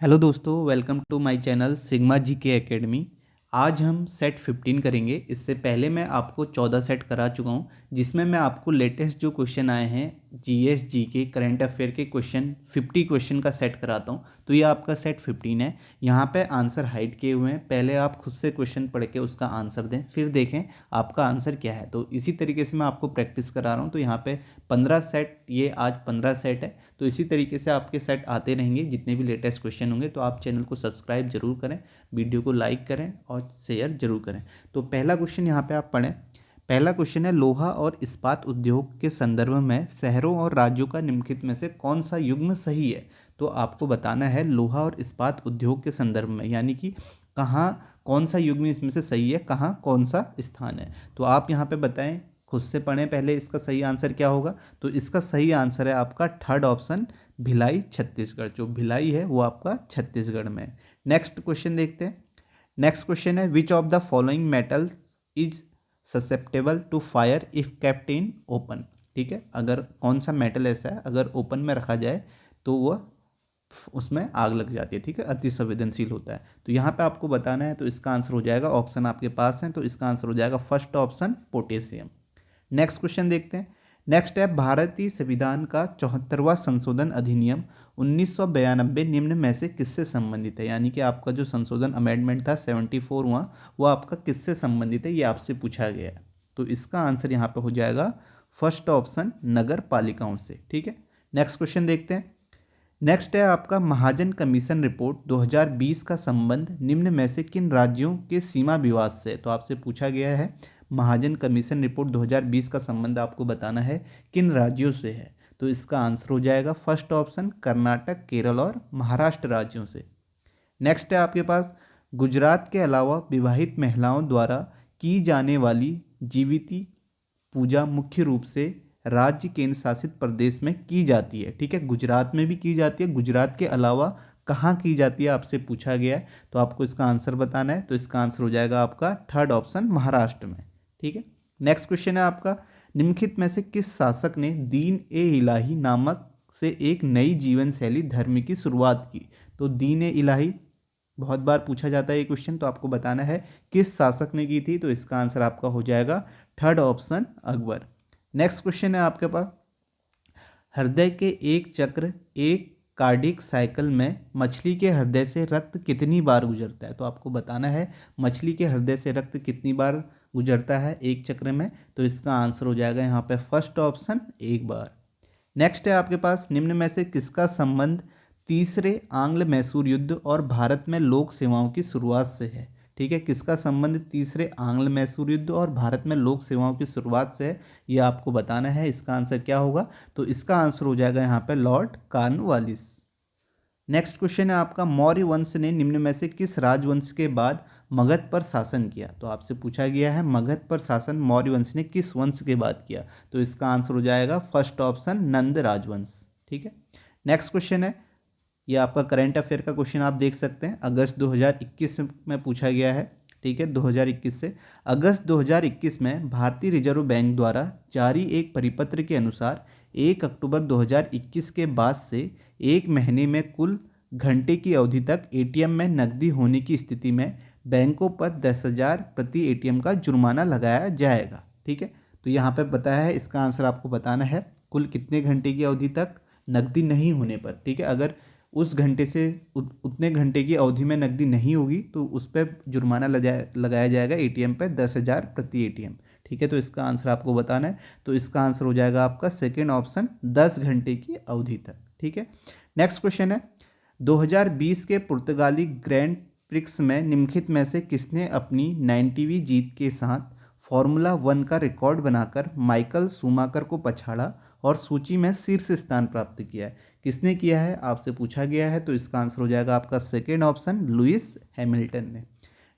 Hello दोस्तों, welcome to my channel Sigma G K Academy. आज हम सेट 15 करेंगे। इससे पहले मैं आपको 14 सेट करा चुका हूं, जिसमें मैं आपको लेटेस्ट जो क्वेश्चन आए हैं जीएस जी के करंट अफेयर के क्वेश्चन 50 क्वेश्चन का सेट कराता हूं। तो ये आपका सेट 15 है। यहाँ पे आंसर हाइड किए हुए हैं। पहले आप खुद से क्वेश्चन पढ़ के उसका आंसर दें, फिर देखें आपका आंसर क्या है। तो इसी तरीके से मैं आपको प्रैक्टिस करा रहा हूँ। तो यहाँ पे 15 सेट, ये आज 15 सेट है। तो इसी तरीके से आपके सेट आते रहेंगे। जितने भी लेटेस्ट क्वेश्चन होंगे तो आप चैनल को सब्सक्राइब जरूर करें, वीडियो को लाइक करें और शेयर जरूर करें। तो पहला क्वेश्चन यहाँ पे आप पढ़ें। पहला क्वेश्चन है, लोहा और इस्पात उद्योग के संदर्भ में शहरों और राज्यों का निम्नलिखित में से कौन सा युग्म सही है। तो आपको बताना है लोहा और इस्पात उद्योग के संदर्भ में, यानी कि कहाँ कौन सा युग्म इसमें से सही है, कहाँ कौन सा स्थान है। तो आप यहाँ पे बताएं, खुद से पढ़ें पहले, इसका सही आंसर क्या होगा। तो इसका सही आंसर है आपका थर्ड ऑप्शन, भिलाई छत्तीसगढ़। जो भिलाई है वो आपका छत्तीसगढ़ में है। नेक्स्ट क्वेश्चन देखते हैं। नेक्स्ट क्वेश्चन है, which of the following metal is susceptible to fire if kept in open. ठीक है, अगर कौन सा मेटल ऐसा है अगर ओपन में रखा जाए तो वह उसमें आग लग जाती है। ठीक है, अति संवेदनशील होता है। तो यहाँ पे आपको बताना है। तो इसका आंसर हो जाएगा, ऑप्शन आपके पास है तो इसका आंसर हो जाएगा first option, potassium. Next question देखते हैं। नेक्स्ट है, भारतीय संविधान का 74वां संशोधन अधिनियम 1992 निम्न में से किससे संबंधित है। यानी कि आपका जो संशोधन अमेंडमेंट था 74वां, वो आपका किससे संबंधित है, ये आपसे पूछा गया है। तो इसका आंसर यहाँ पे हो जाएगा फर्स्ट ऑप्शन, नगर पालिकाओं से। ठीक है, नेक्स्ट क्वेश्चन देखते हैं। नेक्स्ट है आपका, महाजन कमीशन रिपोर्ट 2020 का संबंध निम्न में से किन राज्यों के सीमा विवाद से। तो आपसे पूछा गया है महाजन कमीशन रिपोर्ट 2020 का संबंध आपको बताना है किन राज्यों से है। तो इसका आंसर हो जाएगा फर्स्ट ऑप्शन, कर्नाटक, केरल और महाराष्ट्र राज्यों से। नेक्स्ट है आपके पास, गुजरात के अलावा विवाहित महिलाओं द्वारा की जाने वाली जीविती पूजा मुख्य रूप से राज्य केंद्र शासित प्रदेश में की जाती है। ठीक है, गुजरात में भी की जाती है, गुजरात के अलावा कहाँ की जाती है आपसे पूछा गया है। तो आपको इसका आंसर बताना है। तो इसका आंसर हो जाएगा आपका थर्ड ऑप्शन, महाराष्ट्र में। ठीक है, नेक्स्ट क्वेश्चन है आपका, निम्नलिखित में से किस शासक ने दीन ए इलाही नामक से एक नई जीवन शैली धर्म की शुरुआत की। तो दीन ए इलाही बहुत बार पूछा जाता है ये क्वेश्चन। तो आपको बताना है किस शासक ने की थी। तो इसका आंसर आपका हो जाएगा third option, Akbar. Next question है आपके पास, हृदय के एक चक्र एक कार्डिक साइकिल में मछली के हृदय से रक्त कितनी बार गुजरता है। तो आपको बताना है मछली के हृदय से रक्त कितनी बार गुजरता है एक चक्र में। तो इसका आंसर हो जाएगा यहाँ पे फर्स्ट ऑप्शन, एक बार। नेक्स्ट है आपके पास, निम्न में से किसका संबंध तीसरे आंग्ल मैसूर युद्ध और भारत में लोक सेवाओं की शुरुआत से है। ठीक है, किसका संबंध तीसरे आंग्ल मैसूर युद्ध और भारत में लोक सेवाओं की शुरुआत से है, ये आपको बताना है। इसका आंसर क्या होगा। तो इसका आंसर हो जाएगा यहाँ पे लॉर्ड कॉर्नवालिस। नेक्स्ट क्वेश्चन है आपका, मौर्य वंश ने निम्न में से किस राजवंश के बाद मगध पर शासन किया। तो आपसे पूछा गया है मगध पर शासन मौर्य वंश ने किस वंश के बाद किया। तो इसका आंसर हो जाएगा फर्स्ट ऑप्शन, नंद राजवंश। ठीक है, नेक्स्ट क्वेश्चन है, ये आपका करंट अफेयर का क्वेश्चन आप देख सकते हैं, अगस्त 2021 में पूछा गया है। ठीक है, 2021 से अगस्त 2021 में भारतीय रिजर्व बैंक द्वारा जारी एक परिपत्र के अनुसार 1 अक्टूबर 2021 के बाद से एक महीने में कुल घंटे की अवधि तक एटीएम में नकदी होने की स्थिति में बैंकों पर 10,000 प्रति एटीएम का जुर्माना लगाया जाएगा। ठीक है, तो यहाँ पे बताया है, इसका आंसर आपको बताना है कुल कितने घंटे की अवधि तक नकदी नहीं होने पर। ठीक है, अगर उस घंटे से उतने घंटे की अवधि में नकदी नहीं होगी तो उस पर जुर्माना लगाया जाएगा एटीएम पे 10,000 प्रति एटीएम। ठीक है, तो इसका आंसर आपको बताना है। तो इसका आंसर हो जाएगा आपका सेकेंड ऑप्शन, 10 घंटे की अवधि तक। ठीक है, नेक्स्ट क्वेश्चन है, 2020 के पुर्तगाली ग्रैंड प्रिक्स में निम्नलिखित में से किसने अपनी 90वीं जीत के साथ फॉर्मूला 1 का रिकॉर्ड बनाकर माइकल शूमाकर को पछाड़ा और सूची में शीर्ष स्थान प्राप्त किया है। किसने किया है आपसे पूछा गया है। तो इसका आंसर हो जाएगा आपका सेकेंड ऑप्शन, लुइस हैमिल्टन ने।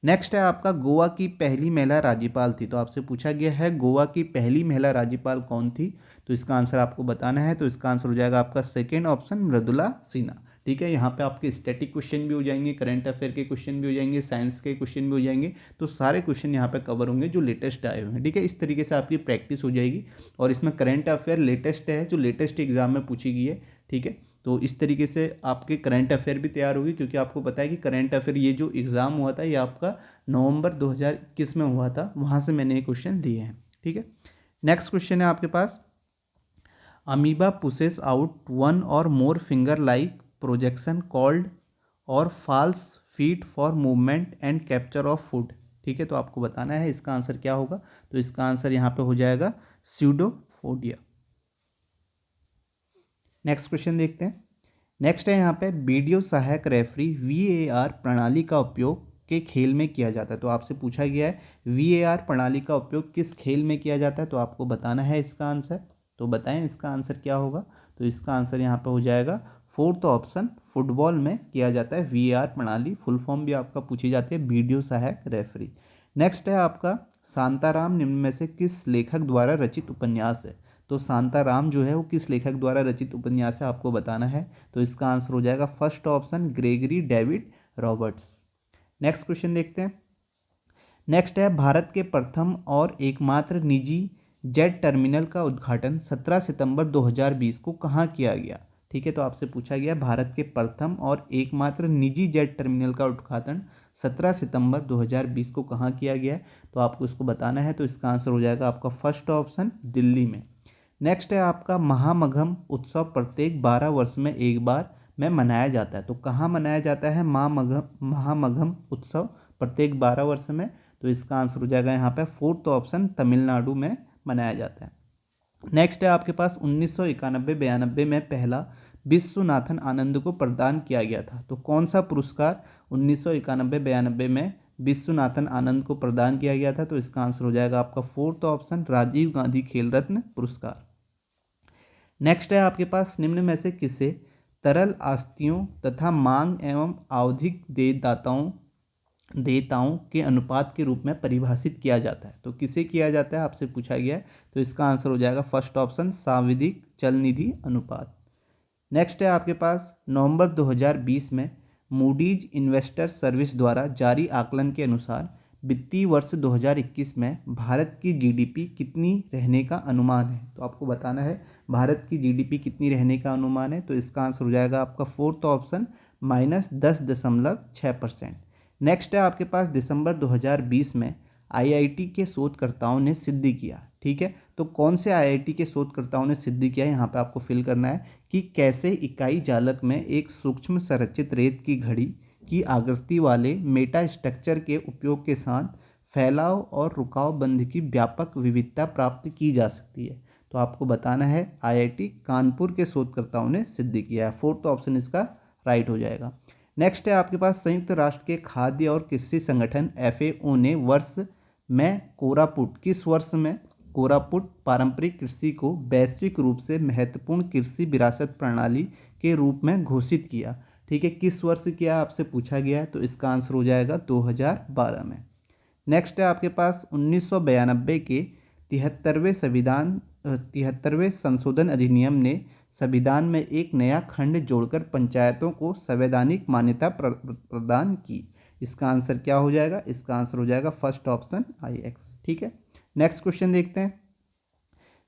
नेक्स्ट है आपका, गोवा की पहली महिला राज्यपाल थी। तो आपसे पूछा गया है गोवा की पहली महिला राज्यपाल कौन थी। तो इसका आंसर आपको बताना है। तो इसका आंसर हो जाएगा आपका सेकेंड ऑप्शन, मृदुला सिन्हा। ठीक है, यहाँ पे आपके स्टैटिक क्वेश्चन भी हो जाएंगे, करंट अफेयर के क्वेश्चन भी हो जाएंगे, साइंस के क्वेश्चन भी हो जाएंगे। तो सारे क्वेश्चन यहाँ पे कवर होंगे जो लेटेस्ट आए हुए हैं। ठीक है, इस तरीके से आपकी प्रैक्टिस हो जाएगी। और इसमें करंट अफेयर लेटेस्ट है, जो लेटेस्ट एग्जाम में पूछी गई है। ठीक है, तो इस तरीके से आपके करंट अफेयर भी तैयार होगी, क्योंकि आपको पता है कि करंट अफेयर ये जो एग्ज़ाम हुआ था ये आपका नवंबर 2021 में हुआ था, वहाँ से मैंने ये क्वेश्चन लिए हैं। ठीक है, नेक्स्ट क्वेश्चन है आपके पास, amoeba pushes out one or more finger like projection called or false feet for movement and capture of food. ठीक है, तो आपको बताना है इसका आंसर क्या होगा। तो इसका आंसर यहाँ पे हो जाएगा स्यूडोफोडिया। नेक्स्ट क्वेश्चन देखते हैं। नेक्स्ट है यहाँ पे वीडियो सहायक रेफरी VAR प्रणाली का उपयोग के खेल में किया जाता है। तो आपसे पूछा गया है VAR प्रणाली का उपयोग किस खेल में किया जाता है, तो आपको बताना है इसका आंसर। तो बताएं इसका आंसर क्या होगा। तो इसका आंसर यहाँ पे हो जाएगा फोर्थ ऑप्शन, फुटबॉल में किया जाता है VAR प्रणाली। फुल फॉर्म भी आपका पूछी जाती है, वीडियो सहायक रेफरी। नेक्स्ट है आपका शांताराम निम्न में से किस लेखक द्वारा रचित उपन्यास है। तो शांताराम जो है वो किस लेखक द्वारा रचित उपन्यास है आपको बताना है। तो इसका आंसर हो जाएगा first option, Gregory David Roberts. Next question देखते हैं। नेक्स्ट है भारत के प्रथम और एकमात्र निजी जेट टर्मिनल का उद्घाटन 17 सितंबर 2020 को कहाँ किया गया। ठीक है, तो आपसे पूछा गया भारत के प्रथम और एकमात्र निजी जेट टर्मिनल का उद्घाटन 17 सितंबर 2020 को कहाँ किया गया है, तो आपको इसको बताना है। तो इसका आंसर हो जाएगा आपका फर्स्ट ऑप्शन, दिल्ली में। नेक्स्ट है आपका महामघम उत्सव प्रत्येक 12 वर्ष में एक बार में मनाया जाता है। तो कहाँ मनाया जाता है महामघम उत्सव प्रत्येक 12 वर्ष में। तो इसका आंसर हो जाएगा यहाँ पे फोर्थ ऑप्शन, तमिलनाडु में मनाया जाता है। नेक्स्ट है आपके पास 1991-92 में पहला विश्वनाथन आनंद को प्रदान किया गया था। तो कौन सा पुरस्कार 1991-92 में विश्वनाथन आनंद को प्रदान किया गया था। तो इसका आंसर हो जाएगा आपका फोर्थ ऑप्शन, राजीव गांधी खेल रत्न पुरस्कार। नेक्स्ट है आपके पास निम्न में से किसे तरल आस्तियों तथा मांग एवं आवधिक देयताओं के अनुपात के रूप में परिभाषित किया जाता है। तो किसे किया जाता है आपसे पूछा गया है। तो इसका आंसर हो जाएगा फर्स्ट ऑप्शन, सांविधिक चल निधि अनुपात। नेक्स्ट है आपके पास नवंबर 2020 में मूडीज इन्वेस्टर सर्विस द्वारा जारी आकलन के अनुसार वित्तीय वर्ष 2021 में भारत की GDP कितनी रहने का अनुमान है। तो आपको बताना है भारत की GDP कितनी रहने का अनुमान है। तो इसका आंसर हो जाएगा आपका फोर्थ ऑप्शन, -10.6%। नेक्स्ट है आपके पास दिसंबर 2020 में IIT के शोधकर्ताओं ने सिद्ध किया। ठीक है, तो कौन से IIT के शोधकर्ताओं ने सिद्ध किया, यहाँ पे आपको फिल करना है कि कैसे इकाई जालक में एक सूक्ष्म संरचित रेत की घड़ी की आकृति वाले मेटा स्ट्रक्चर के उपयोग के साथ फैलाव और रुकाव बंध की व्यापक विविधता प्राप्त की जा सकती है। तो आपको बताना है IIT कानपुर के शोधकर्ताओं ने सिद्ध किया है। फोर्थ ऑप्शन इसका राइट हो जाएगा। नेक्स्ट है आपके पास संयुक्त राष्ट्र के खाद्य और कृषि संगठन FAO ने वर्ष में किस वर्ष में कोरापुट पारंपरिक कृषि को वैश्विक रूप से महत्वपूर्ण कृषि विरासत प्रणाली के रूप में घोषित किया। ठीक है, किस वर्ष किया आपसे पूछा गया है। तो इसका आंसर हो जाएगा 2012 में। नेक्स्ट है आपके पास 1992 के 73वें संशोधन अधिनियम ने संविधान में एक नया खंड जोड़कर पंचायतों को संवैधानिक मान्यता प्रदान की। इसका आंसर क्या हो जाएगा। इसका आंसर हो जाएगा फर्स्ट ऑप्शन, IX। ठीक है, नेक्स्ट क्वेश्चन देखते हैं।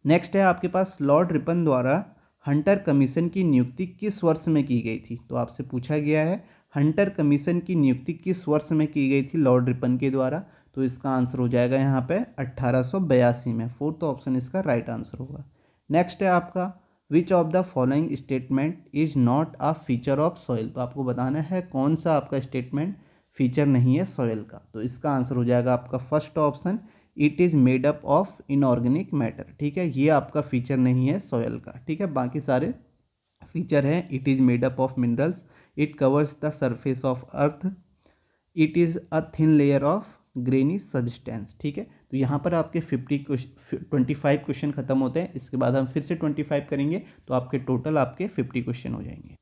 नेक्स्ट है आपके पास लॉर्ड रिपन द्वारा हंटर कमीशन की नियुक्ति किस वर्ष में की गई थी। तो आपसे पूछा गया है हंटर कमीशन की नियुक्ति किस वर्ष में की गई थी लॉर्ड रिपन के द्वारा। तो इसका आंसर हो जाएगा यहाँ पे 1882 में। फोर्थ ऑप्शन इसका राइट आंसर होगा। नेक्स्ट है आपका विच of the following statement is not a feature of soil. तो आपको बताना है कौन सा आपका स्टेटमेंट फीचर नहीं है सॉइल का। तो इसका आंसर हो जाएगा आपका first option, it is made up of inorganic matter. ठीक है, ये आपका फीचर नहीं है सॉइल का। ठीक है, बाकी सारे फीचर हैं। It is made up of minerals, it covers the surface of earth, it is a thin layer of granny substance. ठीक है, तो यहाँ पर आपके 25 क्वेश्चन खत्म होते हैं। इसके बाद हम फिर से 25 करेंगे, तो आपके टोटल आपके 50 क्वेश्चन हो जाएंगे।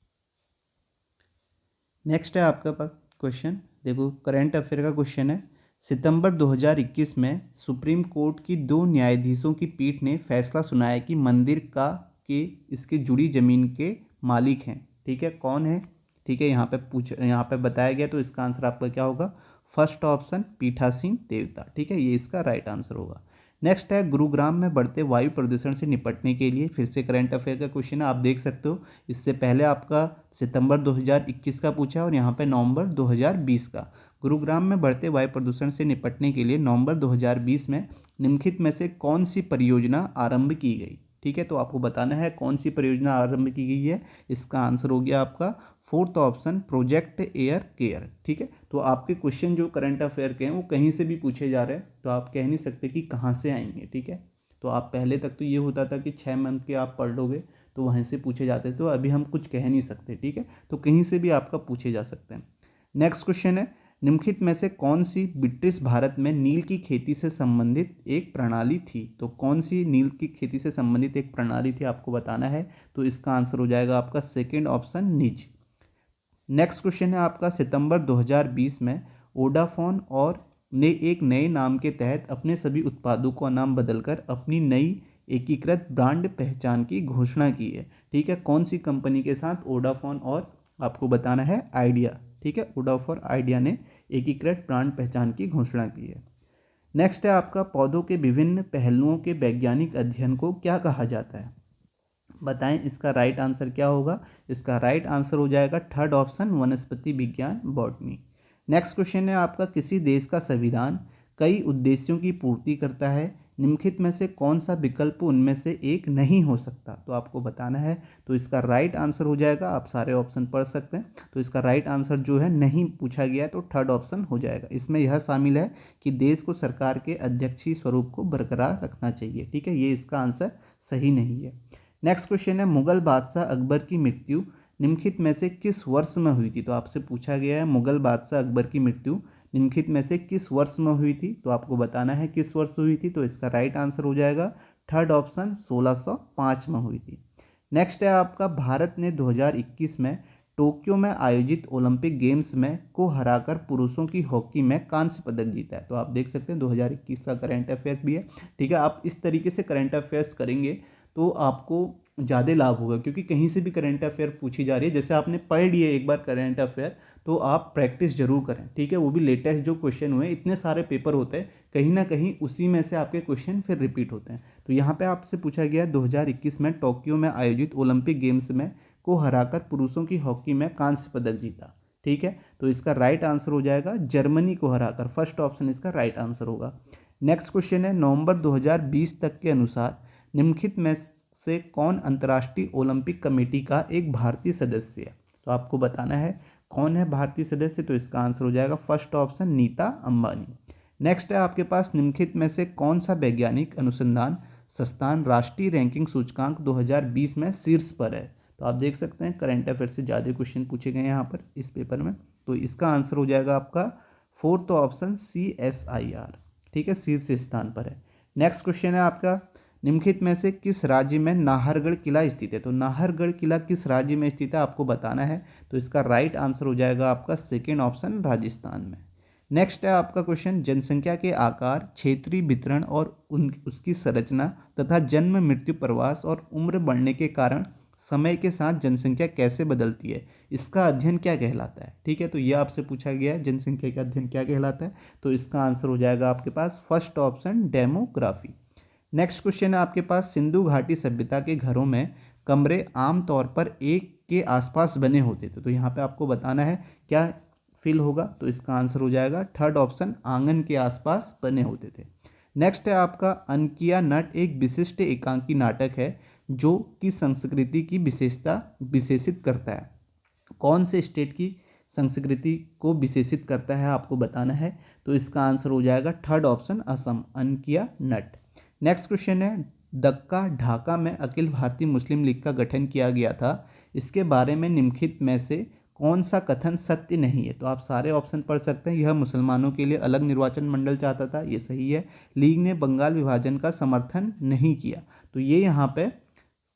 नेक्स्ट है आपका क्वेश्चन, देखो करंट अफेयर का क्वेश्चन है। सितंबर 2021 में सुप्रीम कोर्ट की 2 न्यायाधीशों की पीठ ने फैसला सुनाया कि मंदिर के इसके जुड़ी जमीन के मालिक हैं। ठीक है, कौन है। ठीक है, यहाँ पे बताया गया। तो इसका आंसर आपका क्या होगा, फर्स्ट ऑप्शन, पीठासीन देवता। ठीक है, ये इसका राइट आंसर होगा। नेक्स्ट है गुरुग्राम में बढ़ते वायु प्रदूषण से निपटने के लिए, फिर से करंट अफेयर का क्वेश्चन है, आप देख सकते हो। इससे पहले आपका सितंबर 2021 का पूछा और यहाँ पे नवंबर 2020 का। गुरुग्राम में बढ़ते वायु प्रदूषण से निपटने के लिए नवंबर 2020 में निम्नलिखित में से कौन सी परियोजना आरंभ की गई। ठीक है, तो आपको बताना है कौन सी परियोजना आरंभ की गई है। इसका आंसर हो गया आपका fourth option, project air care. ठीक है, तो आपके क्वेश्चन जो करंट अफेयर के हैं वो कहीं से भी पूछे जा रहे हैं, तो आप कह नहीं सकते कि कहाँ से आएंगे। ठीक है, तो आप पहले तक तो ये होता था कि 6 मंथ के आप पढ़ लोगे तो वहीं से पूछे जाते थे, तो अभी हम कुछ कह नहीं सकते। ठीक है, तो कहीं से भी आपका पूछे जा सकते हैं। नेक्स्ट क्वेश्चन है, निम्नलिखित में से कौन सी ब्रिटिश भारत में नील की खेती से संबंधित एक प्रणाली थी। तो कौन सी नील की खेती से संबंधित एक प्रणाली थी आपको बताना है, तो इसका आंसर हो जाएगा आपका सेकेंड ऑप्शन, निज। नेक्स्ट क्वेश्चन है आपका, सितंबर 2020 में वोडाफोन और ने एक नए नाम के तहत अपने सभी उत्पादों का नाम बदलकर अपनी नई एकीकृत ब्रांड पहचान की घोषणा की है। ठीक है, कौन सी कंपनी के साथ, वोडाफोन और आपको बताना है आइडिया। ठीक है, वोडाफोन आइडिया ने एकीकृत ब्रांड पहचान की घोषणा की है। नेक्स्ट है आपका, पौधों के विभिन्न पहलुओं के वैज्ञानिक अध्ययन को क्या कहा जाता है। बताएं इसका राइट आंसर क्या होगा। इसका राइट आंसर हो जाएगा थर्ड ऑप्शन, वनस्पति विज्ञान, बॉटनी। नेक्स्ट क्वेश्चन है आपका, किसी देश का संविधान कई उद्देश्यों की पूर्ति करता है, निम्नलिखित में से कौन सा विकल्प उनमें से एक नहीं हो सकता। तो आपको बताना है, तो इसका राइट आंसर हो जाएगा, आप सारे ऑप्शन पढ़ सकते हैं, तो इसका राइट आंसर जो है नहीं पूछा गया तो थर्ड ऑप्शन हो जाएगा। इसमें यह शामिल है कि देश को सरकार के अध्यक्षीय स्वरूप को बरकरार रखना चाहिए। ठीक है, ये इसका आंसर सही नहीं है। नेक्स्ट क्वेश्चन है, मुगल बादशाह अकबर की मृत्यु निम्नलिखित में से किस वर्ष में हुई थी। तो आपसे पूछा गया है मुगल बादशाह अकबर की मृत्यु निम्नलिखित में से किस वर्ष में हुई थी, तो आपको बताना है किस वर्ष हुई थी। तो इसका राइट आंसर हो जाएगा थर्ड ऑप्शन, 1605 में हुई थी। नेक्स्ट है आपका, भारत ने 2021 में टोक्यो में आयोजित ओलंपिक गेम्स में को हराकर पुरुषों की हॉकी में कांस्य पदक जीता है। तो आप देख सकते हैं 2021 का करंट अफेयर्स भी है। ठीक है, आप इस तरीके से करंट अफेयर्स करेंगे तो आपको ज़्यादा लाभ होगा, क्योंकि कहीं से भी करंट अफेयर पूछी जा रही है। जैसे आपने पढ़ लिए एक बार करंट अफेयर, तो आप प्रैक्टिस जरूर करें। ठीक है, वो भी लेटेस्ट जो क्वेश्चन हुए, इतने सारे पेपर होते हैं, कहीं ना कहीं उसी में से आपके क्वेश्चन फिर रिपीट होते हैं। तो यहाँ पे आपसे पूछा गया 2021 में टोक्यो में आयोजित ओलंपिक गेम्स में को हराकर पुरुषों की हॉकी में कांस्य पदक जीता। ठीक है, तो इसका राइट आंसर हो जाएगा जर्मनी को हराकर, फर्स्ट ऑप्शन इसका राइट आंसर होगा। नेक्स्ट क्वेश्चन है, नवंबर 2020 तक के अनुसार निम्नलिखित में से कौन अंतर्राष्ट्रीय ओलंपिक कमेटी का एक भारतीय सदस्य है। तो आपको बताना है कौन है भारतीय सदस्य, तो इसका आंसर हो जाएगा first option, Nita Ambani. Next है आपके पास, निम्नलिखित में से कौन सा वैज्ञानिक अनुसंधान संस्थान राष्ट्रीय रैंकिंग सूचकांक 2020 में शीर्ष पर है। तो आप देख सकते हैं करंट अफेयर से ज़्यादा क्वेश्चन पूछे गए हैं यहाँ पर इस पेपर में, तो इसका आंसर हो जाएगा आपका फोर्थ ऑप्शन, CSIR। ठीक है, शीर्ष स्थान पर है। नेक्स्ट क्वेश्चन है आपका, निम्नलिखित में से किस राज्य में नाहरगढ़ किला स्थित है। तो नाहरगढ़ किला किस राज्य में स्थित है आपको बताना है, तो इसका राइट आंसर हो जाएगा आपका सेकेंड ऑप्शन, राजस्थान में। नेक्स्ट है आपका क्वेश्चन, जनसंख्या के आकार, क्षेत्रीय वितरण और उसकी संरचना तथा जन्म मृत्यु प्रवास और उम्र बढ़ने के कारण समय के साथ जनसंख्या कैसे बदलती है, इसका अध्ययन क्या कहलाता है। ठीक है, तो ये आपसे पूछा गया है जनसंख्या का अध्ययन क्या कहलाता है, तो इसका आंसर हो जाएगा आपके पास first option, demography. Next question है आपके पास, सिंधु घाटी सभ्यता के घरों में कमरे आमतौर पर एक के आसपास बने होते थे। तो यहाँ पे आपको बताना है क्या फिल होगा, तो इसका आंसर हो जाएगा थर्ड ऑप्शन, आंगन के आसपास बने होते थे। नेक्स्ट है आपका, अनकिया नट एक विशिष्ट एकांकी नाटक है जो कि संस्कृति की विशेषता विशेषित करता है। कौन से स्टेट की संस्कृति को विशेषित करता है आपको बताना है, तो इसका आंसर हो जाएगा थर्ड ऑप्शन, असम, अनकिया नट। नेक्स्ट क्वेश्चन है, दक्का ढाका में अखिल भारतीय मुस्लिम लीग का गठन किया गया था, इसके बारे में निम्नलिखित में से कौन सा कथन सत्य नहीं है। तो आप सारे ऑप्शन पढ़ सकते हैं। यह मुसलमानों के लिए अलग निर्वाचन मंडल चाहता था, ये सही है। लीग ने बंगाल विभाजन का समर्थन नहीं किया, तो ये यहाँ पे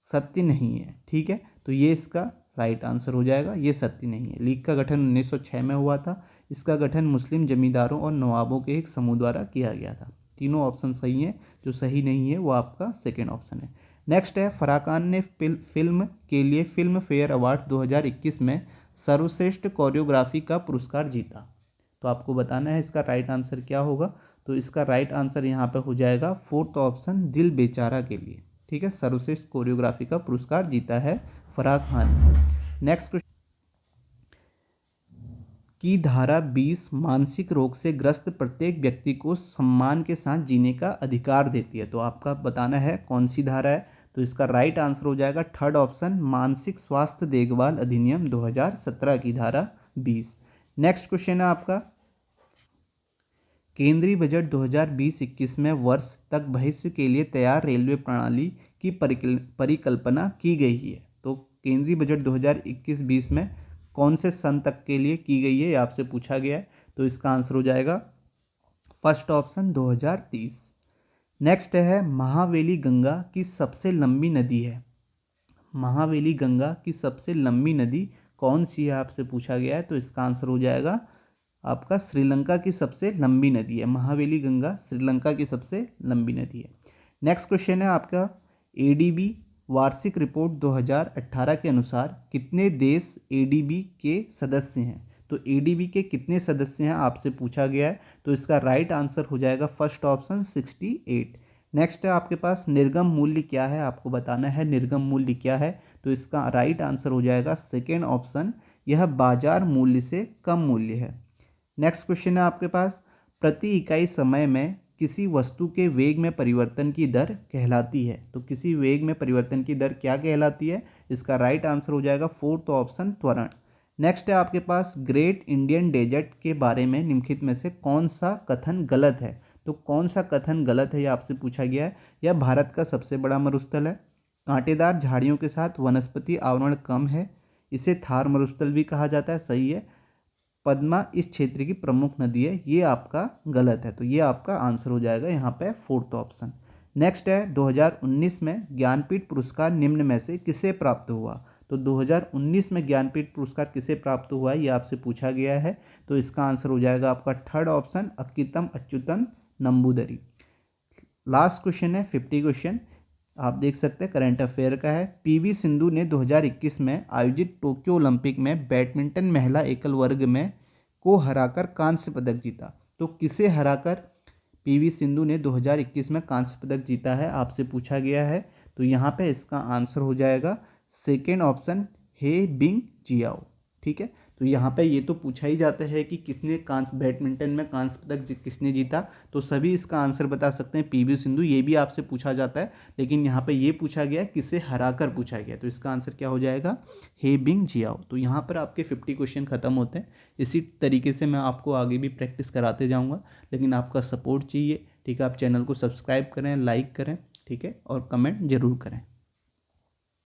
सत्य नहीं है। ठीक है, तो ये इसका राइट आंसर हो जाएगा, ये सत्य नहीं है। लीग का गठन 1906 में हुआ था। इसका गठन मुस्लिम जमींदारों और नवाबों के एक समूह द्वारा किया गया था। तीनों ऑप्शन सही हैं, जो सही नहीं है वो आपका सेकेंड ऑप्शन है। नेक्स्ट है, फराकान ने फिल्म के लिए फिल्म फेयर अवार्ड 2021 में सर्वश्रेष्ठ कोरियोग्राफी का पुरस्कार जीता। तो आपको बताना है इसका राइट आंसर क्या होगा, तो इसका राइट आंसर यहाँ पे हो जाएगा फोर्थ ऑप्शन दिल बेचारा के लिए। ठीक है, सर्वश्रेष्ठ कोरियोग्राफी का पुरस्कार जीता है फराह खान ने। नेक्स्ट क्वेश्चन की धारा 20 मानसिक रोग से ग्रस्त प्रत्येक व्यक्ति को सम्मान के साथ जीने का अधिकार देती है। तो आपका बताना है कौन सी धारा है। तो इसका राइट आंसर हो जाएगा थर्ड ऑप्शन मानसिक स्वास्थ्य देखभाल अधिनियम 2017 की धारा 20। नेक्स्ट क्वेश्चन है आपका, केंद्रीय बजट 2020-21 में वर्ष तक भविष्य के लिए तैयार रेलवे प्रणाली की परिकल्पना की गई है। तो केंद्रीय बजट 2021-20 में कौन से सन तक के लिए की गई है, ये आपसे पूछा गया है। तो इसका आंसर हो जाएगा फर्स्ट ऑप्शन 2030। नेक्स्ट है, महावेली गंगा की सबसे लंबी नदी है। महावेली गंगा की सबसे लंबी नदी कौन सी है, आपसे पूछा गया है। तो इसका आंसर हो जाएगा आपका श्रीलंका की सबसे लंबी नदी है। महावेली गंगा श्रीलंका की सबसे लंबी नदी है। नेक्स्ट क्वेश्चन है आपका, एडीबी वार्षिक रिपोर्ट 2018 के अनुसार कितने देश एडीबी के सदस्य हैं। तो एडीबी के कितने सदस्य हैं आपसे पूछा गया है। तो इसका राइट आंसर हो जाएगा फर्स्ट ऑप्शन 68। नेक्स्ट है आपके पास, निर्गम मूल्य क्या है, आपको बताना है निर्गम मूल्य क्या है। तो इसका राइट आंसर हो जाएगा सेकेंड ऑप्शन, यह बाजार मूल्य से कम मूल्य है। नेक्स्ट क्वेश्चन है आपके पास, प्रति इकाई समय में किसी वस्तु के वेग में परिवर्तन की दर कहलाती है। तो किसी वेग में परिवर्तन की दर क्या कहलाती है, इसका राइट आंसर हो जाएगा फोर्थ ऑप्शन त्वरण। नेक्स्ट है आपके पास, ग्रेट इंडियन डेजर्ट के बारे में निम्नलिखित में से कौन सा कथन गलत है। तो कौन सा कथन गलत है, यह आपसे पूछा गया है। यह भारत का सबसे बड़ा मरुस्थल है, कांटेदार झाड़ियों के साथ वनस्पति आवरण कम है, इसे थार मरुस्थल भी कहा जाता है, सही है। पद्मा इस क्षेत्र की प्रमुख नदी है, ये आपका गलत है। तो ये आपका आंसर हो जाएगा यहाँ पे फोर्थ ऑप्शन। नेक्स्ट है, 2019 में ज्ञानपीठ पुरस्कार निम्न में से किसे प्राप्त हुआ। तो 2019 में ज्ञानपीठ पुरस्कार किसे प्राप्त हुआ है, ये आपसे पूछा गया है। तो इसका आंसर हो जाएगा आपका third option Akkitham Achuthan Namboodiri. Last question है 50 क्वेश्चन, आप देख सकते हैं करंट अफेयर का है। पीवी सिंधु ने 2021 में आयोजित टोक्यो ओलंपिक में बैडमिंटन महिला एकल वर्ग में को हराकर कांस्य पदक जीता। तो किसे हराकर पीवी सिंधु ने 2021 में कांस्य पदक जीता है, आपसे पूछा गया है। तो यहाँ पे इसका आंसर हो जाएगा सेकेंड ऑप्शन हे बिंग जियाओ। ठीक है, तो यहाँ पे ये तो पूछा ही जाता है कि किसने कांस्य बैडमिंटन में कांस्य पदक किसने जीता। तो सभी इसका आंसर बता सकते हैं पीवी सिंधु, ये भी आपसे पूछा जाता है। लेकिन यहाँ पे ये पूछा गया किसे हराकर पूछा गया। तो इसका आंसर क्या हो जाएगा, हे बिंग जियाओ। तो यहाँ पर आपके 50 क्वेश्चन खत्म होते हैं। इसी तरीके से मैं आपको आगे भी प्रैक्टिस कराते जाऊँगा, लेकिन आपका सपोर्ट चाहिए। ठीक है, आप चैनल को सब्सक्राइब करें, लाइक करें, ठीक है, और कमेंट जरूर करें।